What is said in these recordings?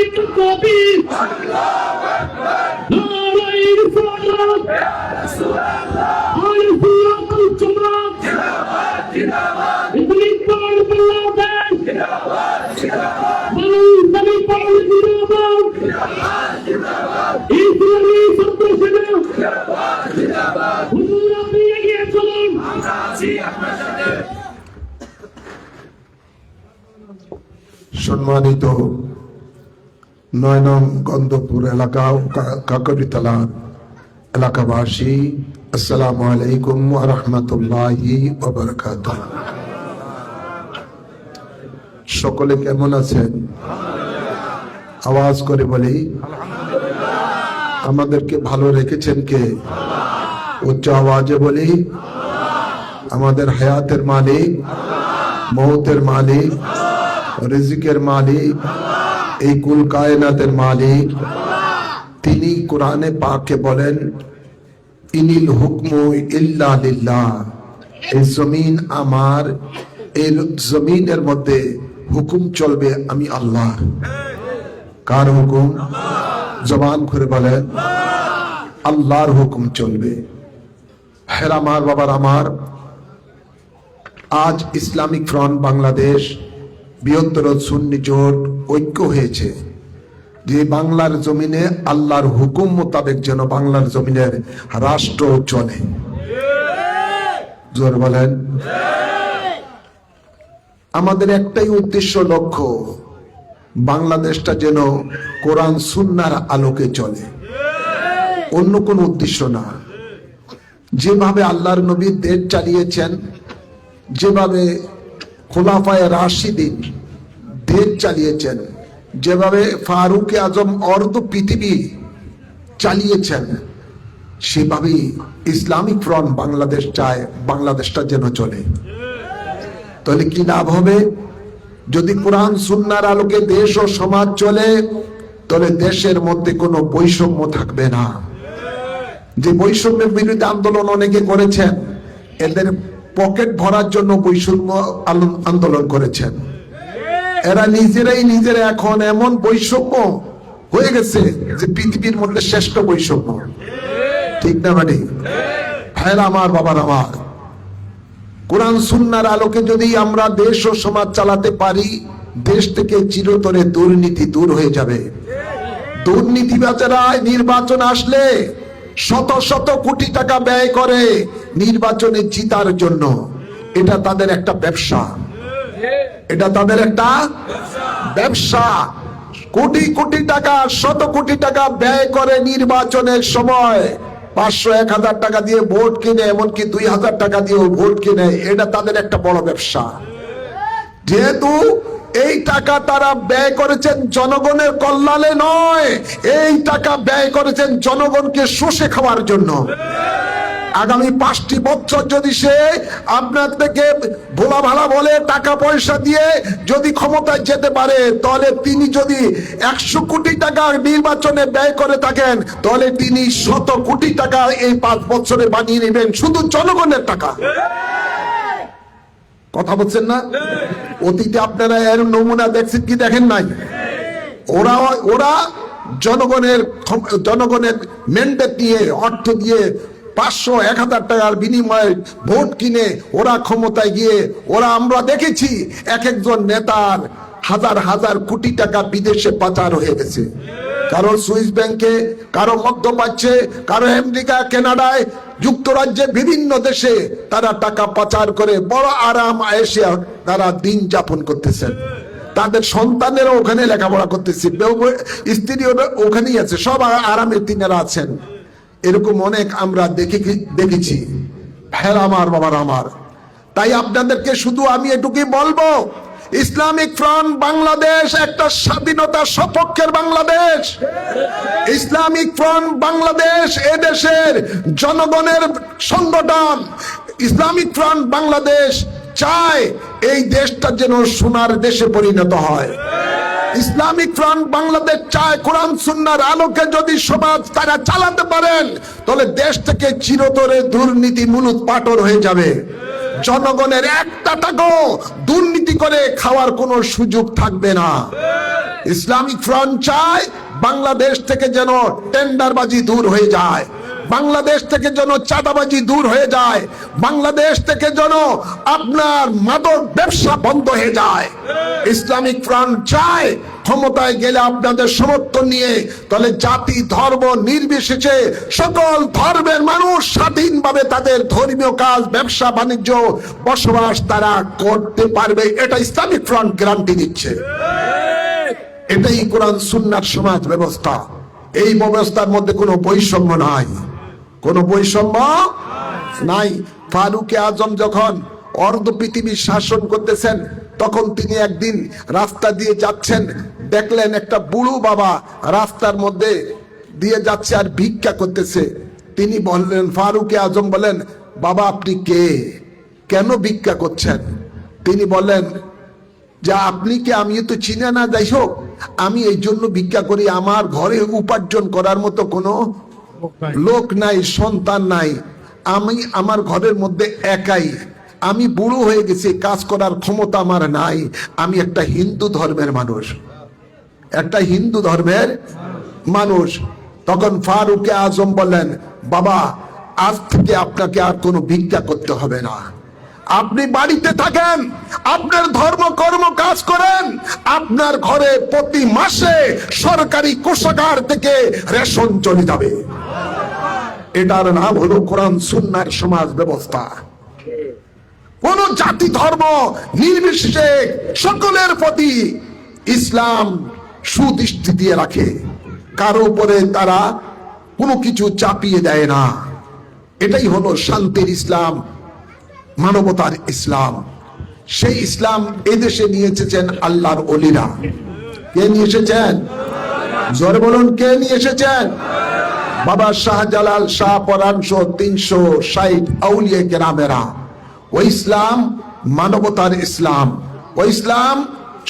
একটু কবি নারায়ণ সালাত আল-সিয়াতুল Jamaat Islamic front Bangladesh Islamic front জিন্দাবাদ ইসলামী ছাত্র সেনা হুজুর আপনি এগিয়ে চলুন, আমরা আছি আপনার সাথে। সম্মানিত ৯ নং গন্ধপুর এলাকা ও কাকরিতলার এলাকাবাসী, আসসালামু আলাইকুম ওয়া রাহমাতুল্লাহি ওয়া বারাকাতুহু। সকলে কেমন আছেন? আওয়াজ করে বলি আমাদেরকে ভালো রেখেছেন কে? উচ্চ আওয়াজে বলি আমাদের হায়াতের মালিক, মৌতের মালিক, রিজিকের মালিক, এই কুল কায়নাতের মালিক। তিনি কোরআনে পাকে বলেন ইনিল হুকমু ইল্লা লিল্লাহ, এই জমিন আমার, এই জমিনের মধ্যে হুকুম চলবে আমি আল্লাহ। কার হুকুম? জবান করে বলেন আল্লাহর হুকুম চলবে। হের আমার বাবার আমার, আজ ইসলামিক ফ্রন্ট বাংলাদেশ বৃহত্তর সুন্নি জোট ঐক্য হয়েছে যে বাংলার জমিনে আল্লাহর হুকুম মোতাবেক যেন বাংলার জমিনের রাষ্ট্র চলে। জোর বলেন। আমাদের একটাই উদ্দেশ্য, লক্ষ্য, বাংলাদেশটা যেন কোরআন সুন্নাহর আলোকে চলে, অন্য কোন উদ্দেশ্য না। যেভাবে আল্লাহর নবী দেশ চালিয়েছেন, যেভাবে খোলাফায়ে রাশিদিন দেশ চালিয়েছেন, যেভাবে ফারুক আজম অর্ধ পৃথিবী চালিয়েছেন, সেভাবেই ইসলামিক ফ্রন্ট বাংলাদেশ চায় বাংলাদেশটা যেন চলে। তাহলে কি লাভ হবে? যদি কোরআন সুন্নাহর আলোকে দেশ ও সমাজ চলে, তাহলে দেশের মধ্যে কোনো বৈষম্য থাকবে না। যে বৈষম্যের বিরুদ্ধে আন্দোলন অনেকে করেছেন, এদের পকেট ভরার জন্য বৈষম্য আন্দোলন করেছেন। এরা নিজেরা এখন এমন বৈষম্য হয়ে গেছে যে পৃথিবীর মধ্যে শ্রেষ্ঠ বৈষম্য। ঠিক না মানে? ভাইরা আমার, বাবার আমার, কোরআন সুন্নাহর আলোকে যদি আমরা দেশ ও সমাজ চালাতে পারি, দেশ থেকে চিরতরে দুর্নীতি দূর হয়ে যাবে। দুর্নীতিবাজেরা নির্বাচন আসলে শত শত কোটি টাকা ব্যয় করে নির্বাচনে জিতার জন্য। এটা তাদের একটা ব্যবসা, এটা তাদের একটা ব্যবসা। কোটি কোটি টাকা, শত কোটি টাকা ব্যয় করে নির্বাচনের সময় ৫০০-১০০০ টাকা দিয়ে ভোট কিনে, এমনকি ২০০০ টাকা দিয়েও ভোট কিনে। এটা তাদের একটা বড় ব্যবসা। যেহেতু এই টাকা তারা ব্যয় করেছেন জনগণের কল্যাণে নয়, এই টাকা ব্যয় করেছেন জনগণকে শোষে খাওয়ার জন্য। আগামী ৫টি বছর যদি সে আপনার থেকে ভোলা ভালা বলে টাকা পয়সা দিয়ে যদি ক্ষমতায় যেতে পারে, তাহলে তিনি যদি ১০০ কোটি টাকা নির্বাচনে ব্যয় করে থাকেন, তাহলে তিনি ১০০ কোটি টাকা এই ৫ বছরে বানিয়ে নেবেন, শুধু জনগণের টাকা। কথা বলছেন না? অতীতে আপনারা এর নমুনা দেখছেন কি দেখেন নাই? ওরা জনগণের ম্যান্ডেট নিয়ে, অর্থ দিয়ে ৫০০-১০০০ টাকার বিনিময়ে ভোট কিনে ওরা ক্ষমতায় গিয়ে আমরা দেখেছি এক একজন নেতার হাজার হাজার কোটি টাকা বিদেশে পাচার হয়ে গেছে। কারো সুইস ব্যাংকে, কারো মধ্যপ্রাচ্যে, কারো আমেরিকা, কানাডায়, যুক্তরাজ্যে, বিভিন্ন দেশে তারা টাকা পাচার করে বড় আরাম আয়েশে তারা দিন যাপন করতেছেন। তাদের সন্তানেরা ওখানে লেখাপড়া করতেছে, স্ত্রী ওখানেই আছে, সব আরামের দিনেরা আছেন। এরকম অনেক আমরা দেখেছি। ভাইরা আমার, বাবার আমার, তাই আপনাদেরকে শুধু আমি এটুকুই বলবো, ইসলামিক ফ্রন্ট বাংলাদেশ একটা স্বাধীনতা সপক্ষের বাংলাদেশ। ইসলামিক ফ্রন্ট বাংলাদেশ এদেশের জনগণের সংগঠন। ইসলামিক ফ্রন্ট বাংলাদেশ চায় এই দেশটা যেন সোনার দেশে পরিণত হয়। ইসলামিক ফ্রন্ট বাংলাদেশ চায় কোরআন সুন্নাহর আলোকে যদি সমাজ তারা চালাতে পারেন, তাহলে দেশ থেকে চিরতরে দুর্নীতি মূলত পাটর হয়ে যাবে। জনগণের একটা টাকাও দুর্নীতি করে খাওয়ার কোনো সুযোগ থাকবে না। ইসলামিক ফ্রন্ট চায় বাংলাদেশ থেকে যেন টেন্ডারবাজি দূর হয়ে যায়, বাংলাদেশ থেকে যেন চাঁদাবাজি দূর হয়ে যায়, বাংলাদেশ থেকে যেন আপনার মাদক ব্যবসা বন্ধ হয়ে যায়। ইসলামিক ফ্রন্ট চায় ক্ষমতায় গেলে আপনাদের সমর্থন নিয়ে তাহলে জাতি ধর্ম নির্বিশেষে সকল ধর্মের মানুষ স্বাধীনভাবে তাদের ধর্মীয় কাজ ব্যবসা বাণিজ্য বসবাস তারা করতে পারবে। এটা ইসলামিক ফ্রন্ট গ্যারান্টি দিচ্ছে। এটাই কোরআন সুন্নাহর সমাজ ব্যবস্থা। এই ব্যবস্থার মধ্যে কোনো বৈষম্য নাই, কোনো বৈষম্য নাই। ফারুকে আজম যখন অর্ধ পৃথিবী শাসন করতেছেন তখন তিনি একদিন রাস্তা দিয়ে যাচ্ছেন, দেখলেন একটা বুড়ো বাবা রাস্তার মধ্যে দিয়ে যাচ্ছে আর ভিক্ষা করতেছে। তিনি বললেন, ফারুকে আজম বলেন, বাবা আপনি কে, কেন ভিক্ষা করছেন? তিনি বলেন যে আপনি কে, আমি তো চিনে না, যাই হোক আমি এই জন্য ভিক্ষা করি, আমার ঘরে উপার্জন করার মতো কোনো লোক নাই, সন্তান নাই, আমি আমার ঘরের মধ্যে একাই, আমি বুড়ো হয়ে গেছি, কাজ করার ক্ষমতা আমার নাই, আমি একটা হিন্দু ধর্মের মানুষ, একটা হিন্দু ধর্মের মানুষ। তখন ফারুকে আজম বলেন, বাবা আজ থেকে আপনাকে আর কোনো ভিক্ষা করতে হবে না, আপনি বাড়িতে থাকেন, আপনার ধর্ম কর্ম কাজ করেন, আপনার ঘরে প্রতি মাসে সরকারি কোষাগার থেকে রেশন চলে যাবে। এটার নাম হলো কোরআন সুন্নাহর সমাজ ব্যবস্থা। কোন জাতি ধর্ম নির্বিশেষে সকলের প্রতি ইসলাম সুদৃষ্টি দিয়ে রাখে, কারো উপরে তারা কোনো কিছু চাপিয়ে দেয় না। এটাই হলো শান্তির ইসলাম, মানবতার ইসলাম। সেই ইসলাম এদেশে নিয়ে এসেছেন আল্লাহর ওলিরা। কে নিয়ে এসেছেন? জোরে বলুন, কে নিয়ে এসেছেন? বাবা শাহজালাল, শাহ পরাণ সহ 360 আউলিয়া কেরামেরা। ওই ইসলাম মানবতার ইসলাম, ওই ইসলাম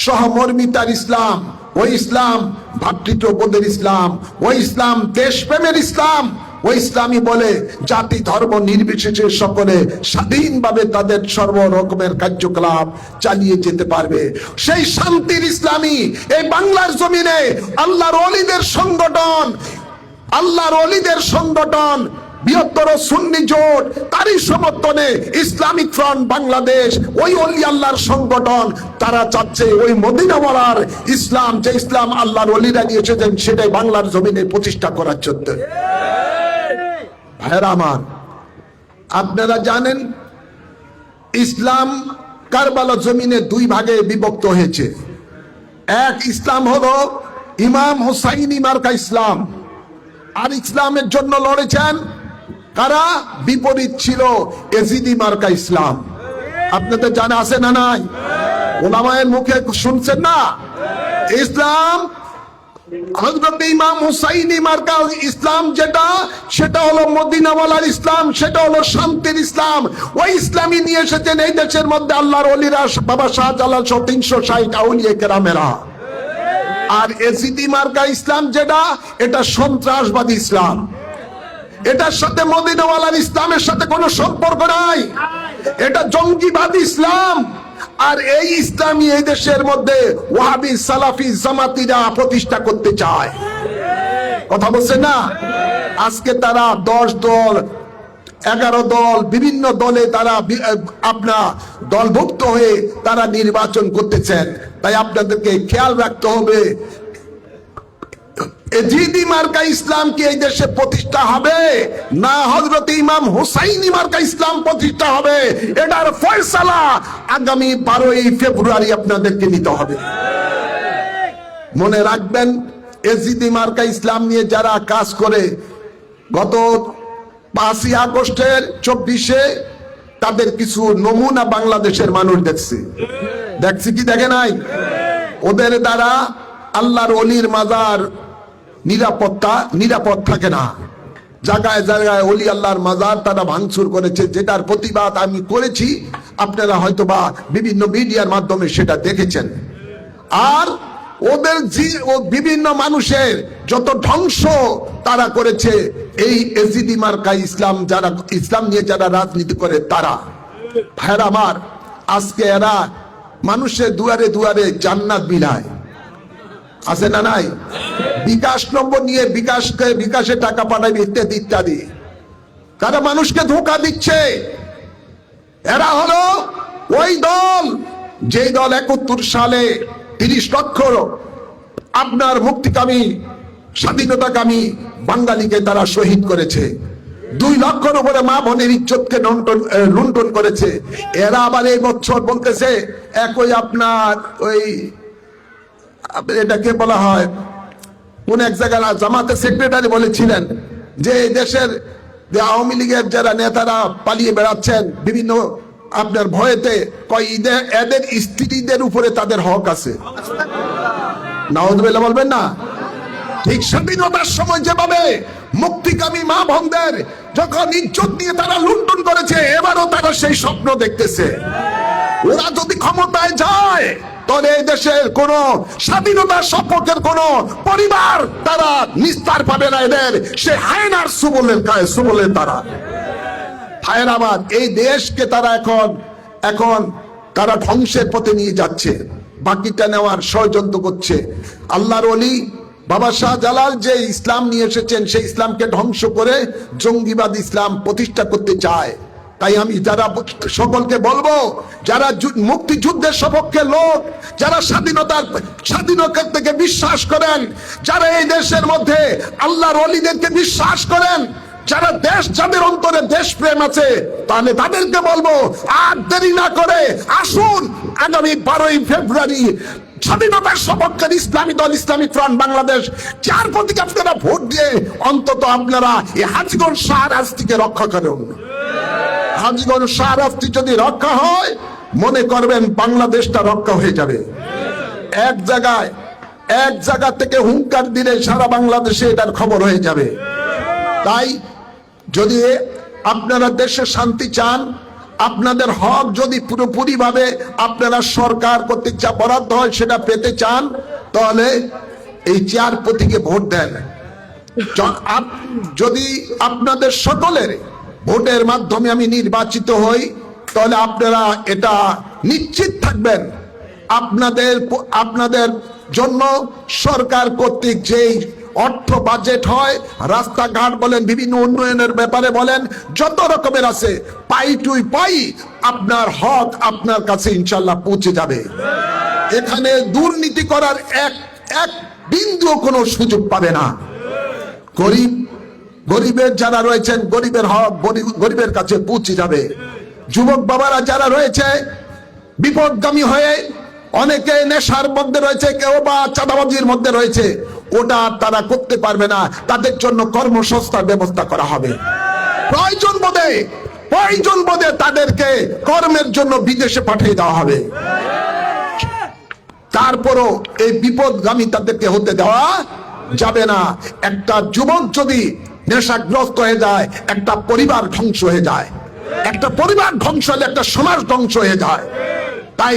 সহমর্মিতার ইসলাম, ওই ইসলাম ভ্রাতৃত্ববোধের ইসলাম, ওই ইসলাম দেশপ্রেমের ইসলাম। ওই ইসলামই বলে জাতি ধর্ম নির্বিশেষে সকলে স্বাধীনভাবে তাদের সর্ব রকমের কার্যকলাপ চালিয়ে যেতে পারবে। সেই শান্তির ইসলামী এই বাংলার জমিনে আল্লাহর ওলিদের সংগঠন, আল্লাহর ওলিদের সংগঠন বৃহত্তর সুন্নি জোট, তারই সমর্থনে ইসলামিক ফ্রন্ট বাংলাদেশ, ওই ওলি আল্লাহর সংগঠন, তারা চাচ্ছে ওই মদিনাওয়ালার ইসলাম, যে ইসলাম আল্লাহর ওলিরা নিয়ে এসেছেন, সেটাই বাংলার জমিনে প্রতিষ্ঠা করার জন্য। ভাইরা আমার, আপনারা জানেন ইসলাম কারবালা জমিনে দুই ভাগে বিভক্ত হয়েছে। এক ইসলাম হলো ইমাম হুসাইনি মার্কা ইসলাম, আর ইসলামের জন্য লড়েছেন কারা? বিপরীত ছিল এজিদি মার্কা ইসলাম। আপনাদের জানা আছে না নাই? ওলামায়ের মুখে শুনছেন না? ইসলাম হযরত ইমাম হুসাইনি মার্কা ইসলাম যেটা, সেটা হলো মদিনাওয়ালার ইসলাম, সেটা হলো শান্তির ইসলাম। ওই ইসলামই নিয়ে এসেছেন এই দেশের মধ্যে আল্লাহর ওলিরা, বাবা শাহজালাল সহ 360 আউলিয়া কেরামেরা। আর এজিদি মার্কা ইসলাম যেটা, এটা সন্ত্রাসবাদী ইসলাম, এটার সাথে মদিনাওয়ালার ইসলামের সাথে কোনো সম্পর্ক নাই, এটা জঙ্গিবাদী ইসলাম। আর এই ইসলামী এই দেশের মধ্যে ওয়াহাবি সালাফি জামাতিরা প্রতিষ্ঠা করতে চায়। কথা বলছে না? আজকে তারা 10 দল 11 দল বিভিন্ন দলে তারা আপনার দলভুক্ত হয়ে তারা নির্বাচন করতেছেন। তাই আপনাদেরকে খেয়াল রাখতে হবে, এজিদি মার্কা ইসলাম কি এই দেশে প্রতিষ্ঠা হবে, না হযরত ইমাম হুসাইনি মার্কা ইসলাম প্রতিষ্ঠা হবে, এটার ফয়সালা আগামী 12ই ফেব্রুয়ারি আপনাদেরকে নিতে হবে। মনে রাখবেন, এজিদি মার্কা ইসলাম নিয়ে যারা কাজ করে, গত 5ই আগস্টের 24-এ তাদের কিছু নমুনা বাংলাদেশের মানুষ দেখছি কি দেখে নাই? ওদের দ্বারা আল্লাহর ওলির মাজার নিরাপদ থাকে না, জায়গায় জায়গায় ওলি আল্লাহর মাজার তারা ভাঙচুর করেছে, যেটার প্রতিবাদ আমি করেছি, আপনারা হয়তোবা বিভিন্ন মিডিয়ার মাধ্যমে সেটা দেখেছেন। আর ওদের বিভিন্ন মানুষের যত ধ্বংস তারা করেছে, এই এজিদি মার্কা ইসলাম যারা ইসলাম নিয়ে যারা রাজনীতি করে তারা। ভাইরা আমার, আজকে এরা মানুষের দুয়ারে দুয়ারে জান্নাত বিলায়, আছে না নাই? বিকাশ নম্বর নিয়ে বিকাশে টাকা পাঠাবে ইত্যাদি ইত্যাদি। তারা মানুষকে ধোঁকা দিচ্ছে। এরা হলো ওই দল, যেই দল 71 সালে 30 লক্ষ আপনার মুক্তিকামী স্বাধীনতাকামী বাঙালিকে তারা শহীদ করেছে। 2 লক্ষের উপরে মা বোনের ইজ্জতকে লুণ্ঠন করেছে। এরা আবার এই বছর বলতেছে একই আপনার ওই এটাকে বলা হয় কোন এক জায়গায় জামাতের সেক্রেটারি বলেছিলেন যে দেশের যে আওয়ামী লীগের যারা নেতারা পালিয়ে বেড়াচ্ছেন বিভিন্ন আপনার ভয়েতে, কয় এদের স্ত্রীদের উপরে তাদের হক আছে। নাউযুবিল্লাহ বলবেন না? ঠিক স্বাধীনতার সময় যেভাবে মুক্তিকামী মা বোনদের যখন ইজ্জত নিয়ে তারা লুণ্ঠন করেছে, এবারও তারা সেই স্বপ্ন দেখতেছে। ওরা যদি ক্ষমতায় যায় তাহলে এই দেশের কোন স্বাধীনতার সপক্ষের কোন পরিবার তারা নিস্তার পাবে না। এদের সে হায়নার সুবলের তারা হায়নাবাদ এই দেশকে তারা এখন তারা ধ্বংসের পথে নিয়ে যাচ্ছে, বাকিটা নেওয়ার ষড়যন্ত্র করছে। আল্লাহর ওলি বাবা শাহজালাল যে ইসলাম নিয়ে এসেছেন সেই ইসলামকে ধ্বংস করে জঙ্গিবাদ ইসলাম প্রতিষ্ঠা করতে চায়। তাই আমি যারা সকলকে বলবো, যারা মুক্তিযুদ্ধের সপক্ষে লোক, যারা স্বাধীনতা থেকে বিশ্বাস করেন, যারা এই দেশের মধ্যে আল্লাহর ওলিদেরকে বিশ্বাস করেন, যারা যাদের অন্তরে দেশপ্রেম আছে, তাহলে তাদেরকে বলবো আর দেরি না করে আসুন আগামী 12ই ফেব্রুয়ারি স্বাধীনতার সপক্ষের ইসলামী দল ইসলামিক ফ্রন্ট বাংলাদেশ, যার প্রতীকে আপনারা ভোট দিয়ে অন্তত আপনারা এই হাজীগঞ্জ শাহরাস্তিকে রক্ষা করুন। হাজীগঞ্জ শাহরাস্তি যদি রক্ষা হয়, মনে করবেন বাংলাদেশটা রক্ষা হয়ে যাবে। এক জায়গা থেকে হুঙ্কার দিলে সারা বাংলাদেশে এটার খবর হয়ে যাবে। তাই যদি আপনারা দেশে শান্তি চান, আপনাদের হক যদি পুরোপুরি ভাবে আপনারা সরকার কর্তৃক যা বরাদ্দ হয় সেটা পেতে চান, তাহলে এই 4 প্রতীকে ভোট দেন। যদি আপনাদের সকলের ভোটের মাধ্যমে আমি নির্বাচিত হই, তাহলে আপনারা এটা নিশ্চিত থাকবেন আপনাদের জন্য সরকার কর্তৃক যেই অর্থ বাজেট হয়, রাস্তাঘাট বলেন, বিভিন্ন উন্নয়নের ব্যাপারে বলেন, যত রকমের আছে পাই টুই পাই আপনার হক আপনার কাছে ইনশাল্লাহ পৌঁছে যাবে। এখানে দুর্নীতি করার এক বিন্দু কোনো সুযোগ পাবে না। গরিবের যারা রয়েছেন, গরিবের হক গরিবের কাছে পৌঁছে যাবে। যুবক বাবারা যারা রয়েছে বিপদগামী হয়ে, অনেকে নেশার মধ্যে রয়েছে, কেউ বা চাঁদাবাজির মধ্যে রয়েছে, ওটা তারা করতে পারবে না। তাদের জন্য কর্মসংস্থান ব্যবস্থা করা হবে। প্রয়োজন বোধে তাদেরকে কর্মের জন্য বিদেশে পাঠিয়ে দেওয়া হবে। তারপরও এই বিপদগামী তাদেরকে হতে দেওয়া যাবে না। একটা যুবক যদি নেশাগ্রস্ত হয়ে যায়, একটা পরিবার ধ্বংস হয়ে যায়। একটা পরিবার ধ্বংস হলে একটা সমাজ ধ্বংস হয়ে যায়। তাই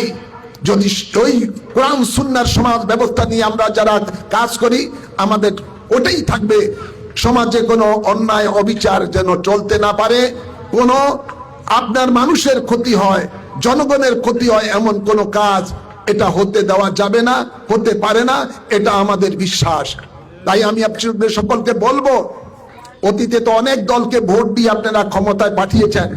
যদি ওই কোরআন সুন্নাহর সমাজ ব্যবস্থা নিয়ে আমরা যারা কাজ করি, আমাদের ওটাই থাকবে, সমাজে কোনো অন্যায় অবিচার যেন চলতে না পারে, কোনো আপনার মানুষের ক্ষতি হয়, জনগণের ক্ষতি হয়, এমন কোনো কাজ এটা হতে দেওয়া যাবে না, হতে পারে না, এটা আমাদের বিশ্বাস। তাই আমি আপনাদের সকলকে বলবো, অতীতে তো অনেক দলকে ভোট দিয়ে আপনারা ক্ষমতায় পাঠিয়েছেন,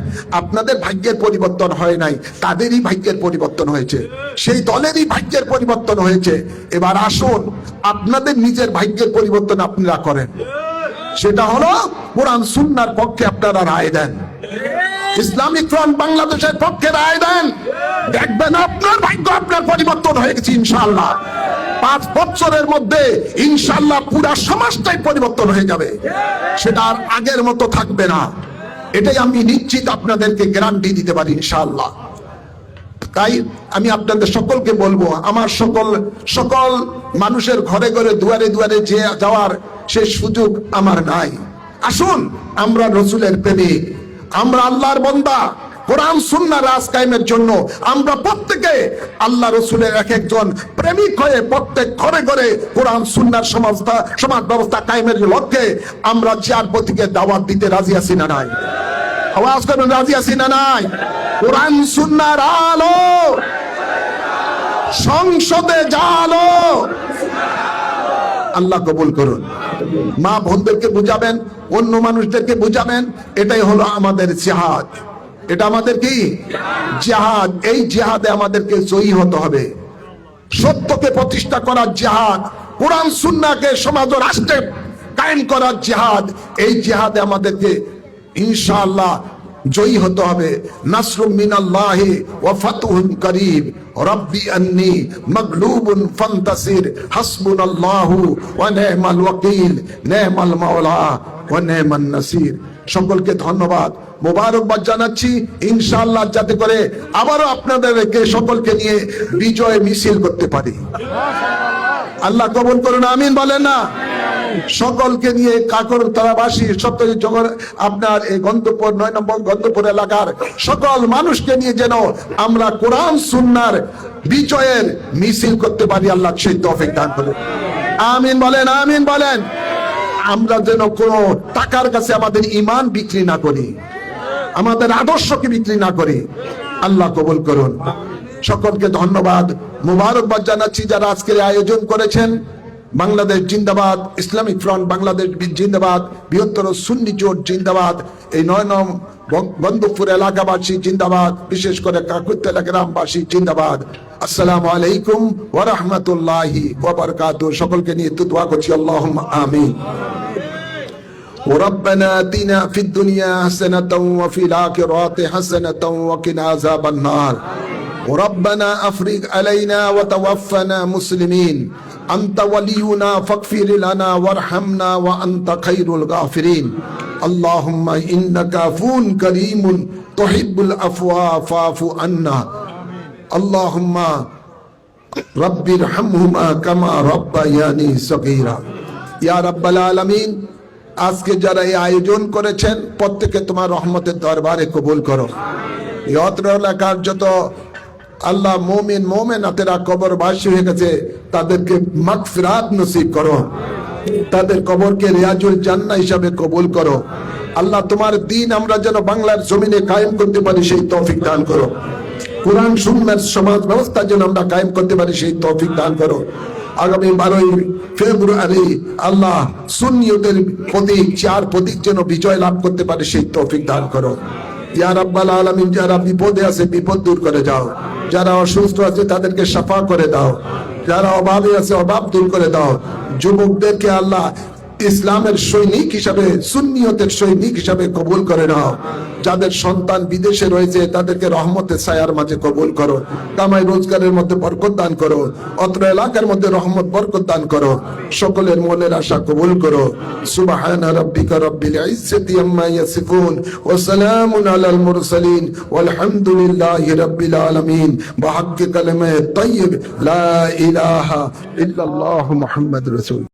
আপনাদের ভাগ্যের পরিবর্তন হয় নাই, তাদেরই ভাগ্যের পরিবর্তন হয়েছে, সেই দলেরই ভাগ্যের পরিবর্তন হয়েছে। এবার আসুন আপনাদের নিজের ভাগ্যের পরিবর্তন আপনারা করেন। সেটা হলো কোরআন সুন্নাহর পক্ষে আপনারা রায় দেন, ইসলামিক ফ্রন্ট বাংলাদেশের পক্ষে রায় দেন। দেখবেন আপনার ভাগ্য আপনার পরিবর্তন হয়ে গেছে ইনশাআল্লাহ। 5 বছরের মধ্যে ইনশাআল্লাহ পুরা সমাজটাই পরিবর্তন হয়ে যাবে, সেটা আর আগের মতো থাকবে না। এটাই আমি নিশ্চিত আপনাদেরকে গ্যারান্টি দিতে পারি ইনশাআল্লাহ। তাই আমি আপনাদের সকলকে বলবো, আমার সকল মানুষের ঘরে ঘরে দুয়ারে দুয়ারে যে যাওয়ার সে সুযোগ আমার নাই। আসুন আমরা রসুলের প্রেমিক, আমরা আল্লাহর বান্দা, কোরআন সুন্নাহ রাজ কায়েমের জন্য আমরা প্রত্যেকে আল্লাহ রসুলের এক একজন প্রেমিক হয়ে প্রত্যেক ঘরে ঘরে কোরআন সুন্নাহর সমাজ ব্যবস্থা কায়েমের লক্ষ্যে আমরা 4 প্রতীকে দাওয়াত দিতে রাজি আছি না নাই? আওয়াজ করুন, রাজি আছি না নাই? কোরআন সুন্নাহর আলো সংসদে জালো, আল্লাহ কবুল করুন। মা বোনদেরকে বুঝাবেন, অন্য মানুষদেরকে বুঝাবেন, এটাই হলো আমাদের জিহাদ। এটা আমাদের কি জিহাদ। এই জিহাদে আমাদেরকে জয়ী হতে হবে। সত্যকে প্রতিষ্ঠা করার জিহাদ, কোরআন সুন্নাহকে সমাজ ও রাষ্ট্রে কায়েম করার জিহাদ, এই জিহাদে আমাদেরকে ইনশাআল্লাহ জয়ী হতে হবে। নাসরুম মিনাল্লাহি ওয়া ফাতহুন করিব, রব্বি আন্নী মাগলুবুন ফান্তাসির, হাসবুনাল্লাহু ওয়া নি'মাল ওয়াকিল, নি'মাল মাওলা ওয়া নি'মান নাসির। সকলকে ধন্যবাদ, মোবারকবাদ জানাচ্ছি। ইনশাআল্লাহ যাতে করে আবারও আপনাদেরকে সকলকে নিয়ে বিজয় মিছিল করতে পারি। আল্লাহ কবুল করুন, আমিন বলেন না। সকলকে নিয়ে কাকরতলাবাসী আপনার এই গন্তপুর 9 নম্বর গন্তপুর এলাকার সকল মানুষকে নিয়ে যেন আমরা কোরআন সুন্নাহর বিজয়ের মিছিল করতে পারি। আল্লাহ সেই তৌফিক দান করুন, আমিন বলেন, আমিন বলেন। আমরা যেন কোনো টাকার কাছে আমাদের ঈমান বিক্রি না করি, আমাদের আদর্শকে বিক্রি না করি। আল্লাহ কবুল করুন। সকলকে ধন্যবাদ, মোবারকবাদ জানাচ্ছি যারা আজকের আয়োজন করেছেন। বাংলাদেশ জিন্দাবাদ, ইসলামিক ফ্রন্ট বাংলাদেশ জিন্দাবাদ, বৃহত্তর সুন্নি জোট জিন্দাবাদ, এই 9 নং গন্ধপুর এলাকাবাসী জিন্দাবাদ, বিশেষ করে কাকুরতলা গ্রামবাসী জিন্দাবাদ। আসসালামু আলাইকুম ওয়া রাহমাতুল্লাহি ওয়া বারাকাতুহু। সকলকে নিয়ে দোয়া করছি, আল্লাহুম্মা আমিন। وربنا آتنا في الدنيا حسنة وفي الآخرة حسنة وقنا عذاب النار. وربنا أفرغ علينا وتوفنا مسلمين. أنت ولينا فاغفر لنا وارحمنا وأنت خير الغافرين. اللهم إنك عفو كريم تحب العفو فاعف عنا. اللهم رب ارحمهما كما ربياني صغيرا. يا رب العالمين, আজকে যারা এই আয়োজন করেছেন প্রত্যেকে তোমার রহমতের দরবারে কবুল করো। এই অত্র এলাকার যত আল্লাহ মুমিন মুমিনাতেরা কবরবাসী হয়ে গেছে তাদেরকে মাগফিরাত নসিব করো, তাদের কবরকে রিয়াজুল জান্নাহ হিসাবে কবুল করো। আল্লাহ তোমার দ্বীন আমরা যেন বাংলার জমিনে কায়েম করতে পারি সেই তৌফিক দান করো। কোরআন সুন্নাহর সমাজ ব্যবস্থা যেন আমরা কায়েম করতে পারি সেই তৌফিক দান করো। আগামী 12 ফেব্রুয়ারি আল্লাহ সুন্নিয়তের প্রতীক, 4 প্রতীক যেন বিজয় লাভ করতে পারে সেই তৌফিক দান করো। ইয়া রাব্বাল আলামিন, যারা বিপদে আছে বিপদ দূর করে দাও, যারা অসুস্থ আছে তাদেরকে শাফা করে দাও, যারা অভাবে আছে অভাব দূর করে দাও। যুবকদেরকে আল্লাহ ইসলামের সৈনিক হিসাবে, সুন্নিয়তের সৈনিক হিসাবে কবুল করে নাও। যাদের সন্তান বিদেশে রয়েছে তাদেরকে রহমতের ছায়ার মাঝে কবুল করো, কামাই রোজগারের মধ্যে বরকত দান করো, অত্র এলাকার মধ্যে রহমত বরকত দান করো। সকলের মনের আশা কবুল করো। সুবহানা রাব্বিকা রাব্বিল ইজ্জাতি আম্মা ইয়াসিফুন ওয়া সালামুন আলাল মুরসালিন ওয়ালহামদুলিল্লাহি রাব্বিল আলামিন। বিহাক্কি কালিমায়ে তাইয়্যিব লা ইলাহা ইল্লাল্লাহু মুহাম্মাদুর রাসূল।